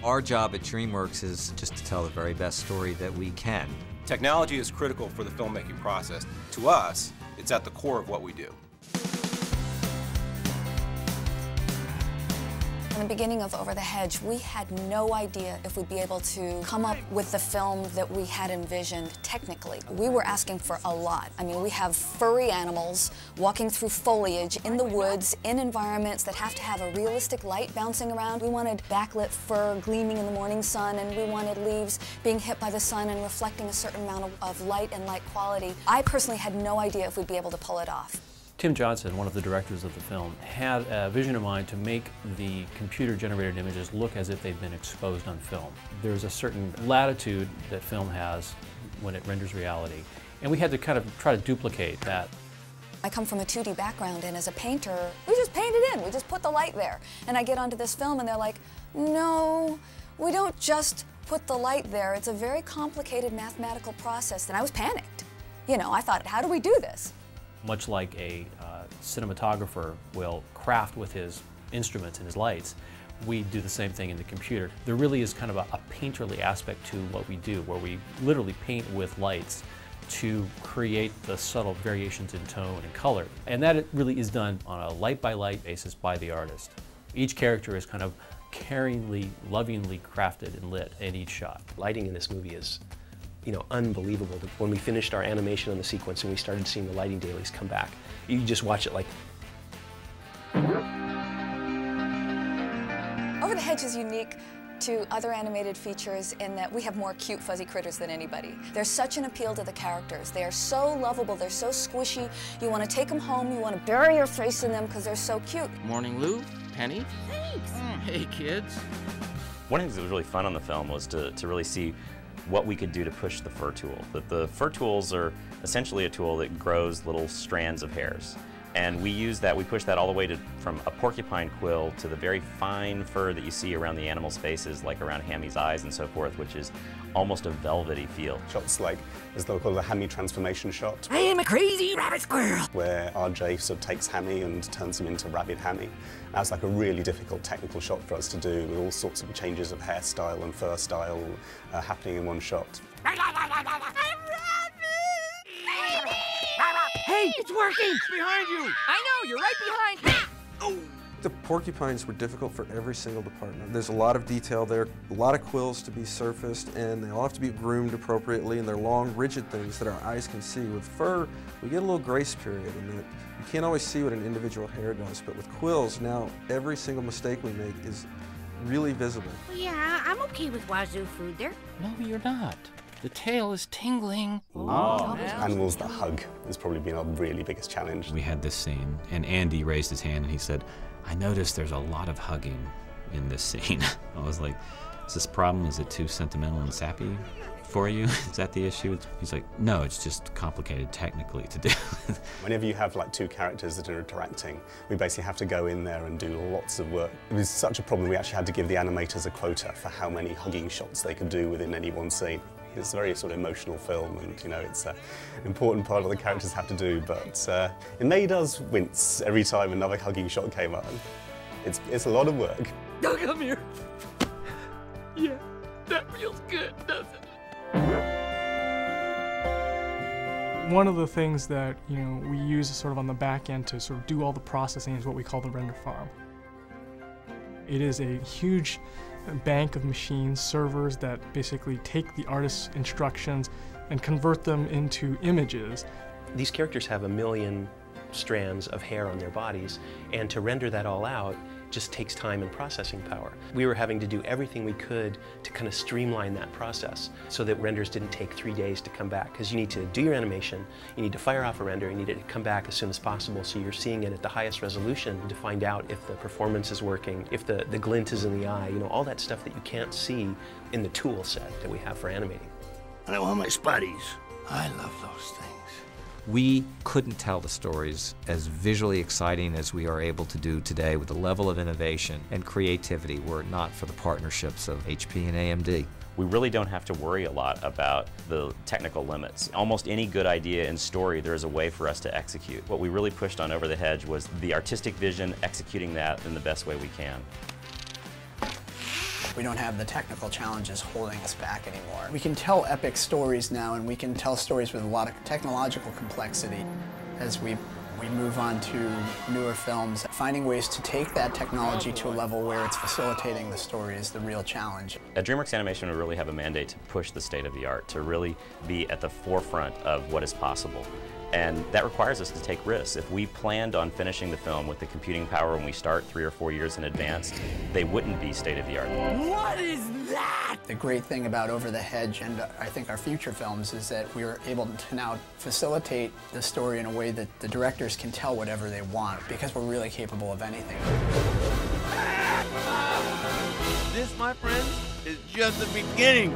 Our job at Dreamworks is just to tell the very best story that we can. Technology is critical for the filmmaking process. To us, it's at the core of what we do. In the beginning of Over the Hedge, we had no idea if we'd be able to come up with the film that we had envisioned technically. We were asking for a lot. I mean, we have furry animals walking through foliage in the woods, in environments that have to have a realistic light bouncing around. We wanted backlit fur gleaming in the morning sun, and we wanted leaves being hit by the sun and reflecting a certain amount of light and light quality. I personally had no idea if we'd be able to pull it off. Tim Johnson, one of the directors of the film, had a vision in mind to make the computer-generated images look as if they've been exposed on film. There's a certain latitude that film has when it renders reality, and we had to kind of try to duplicate that. I come from a 2D background, and as a painter, we just paint it in. We just put the light there. And I get onto this film, and they're like, no, we don't just put the light there. It's a very complicated mathematical process. And I was panicked. You know, I thought, how do we do this? Much like a cinematographer will craft with his instruments and his lights, we do the same thing in the computer. There really is kind of a painterly aspect to what we do, where we literally paint with lights to create the subtle variations in tone and color. And that really is done on a light-by-light basis by the artist. Each character is kind of caringly, lovingly crafted and lit in each shot. Lighting in this movie is, you know, unbelievable. When we finished our animation on the sequence and we started seeing the lighting dailies come back, you just watch it like... Over the Hedge is unique to other animated features in that we have more cute fuzzy critters than anybody. There's such an appeal to the characters. They are so lovable, they're so squishy. You want to take them home, you want to bury your face in them because they're so cute. Morning, Lou. Penny? Thanks. Hey, kids. One of the things that was really fun on the film was to really see what we could do to push the fur tool. The fur tools are essentially a tool that grows little strands of hairs. And we use that, we push that all the way from a porcupine quill to the very fine fur that you see around the animal's faces, like around Hammy's eyes and so forth, which is almost a velvety feel. Shots like, as they'll call it, a Hammy transformation shot. I am a crazy rabbit squirrel. Where RJ sort of takes Hammy and turns him into Rabbit Hammy. That's like a really difficult technical shot for us to do, with all sorts of changes of hairstyle and fur style happening in one shot. Hey, it's working! It's behind you! I know, you're right behind. Oh! The porcupines were difficult for every single department. There's a lot of detail there, a lot of quills to be surfaced, and they all have to be groomed appropriately, and they're long, rigid things that our eyes can see. With fur, we get a little grace period in that you can't always see what an individual hair does, but with quills, now every single mistake we make is really visible. Well, yeah, I'm okay with wazoo food there. No, you're not. The tail is tingling. Oh, animals that hug has probably been our really biggest challenge. We had this scene, and Andy raised his hand and he said, I noticed there's a lot of hugging in this scene. I was like, is this problem, is it too sentimental and sappy for you? Is that the issue? He's like, no, it's just complicated technically to do. Whenever you have like two characters that are interacting, we basically have to go in there and do lots of work. It was such a problem, we actually had to give the animators a quota for how many hugging shots they could do within any one scene. It's a very sort of emotional film, and you know, it's an important part of the characters have to do, but it made us wince every time another hugging shot came up. It's a lot of work. Oh, come here. Yeah, that feels good, doesn't it? One of the things that we use sort of on the back end to sort of do all the processing is what we call the render farm. It is a huge bank of machines, servers that basically take the artist's instructions and convert them into images. These characters have 1 million strands of hair on their bodies, and to render that all out just takes time and processing power. We were having to do everything we could to kind of streamline that process so that renders didn't take 3 days to come back, because you need to do your animation, you need to fire off a render, you need it to come back as soon as possible so you're seeing it at the highest resolution to find out if the performance is working, if the glint is in the eye, all that stuff that you can't see in the tool set that we have for animating. I want my spuddies. I love those things. We couldn't tell the stories as visually exciting as we are able to do today with the level of innovation and creativity were it not for the partnerships of HP and AMD. We really don't have to worry a lot about the technical limits. Almost any good idea and story, there is a way for us to execute. What we really pushed on Over the Hedge was the artistic vision, executing that in the best way we can. We don't have the technical challenges holding us back anymore. We can tell epic stories now, and we can tell stories with a lot of technological complexity. As we move on to newer films, finding ways to take that technology to a level where it's facilitating the story is the real challenge. At Dreamworks Animation, we really have a mandate to push the state of the art, to really be at the forefront of what is possible. And that requires us to take risks. If we planned on finishing the film with the computing power when we start 3 or 4 years in advance, they wouldn't be state of the art. What is that? The great thing about Over the Hedge, and I think our future films, is that we are able to now facilitate the story in a way that the directors can tell whatever they want, because we're really capable of anything. This, my friends, is just the beginning.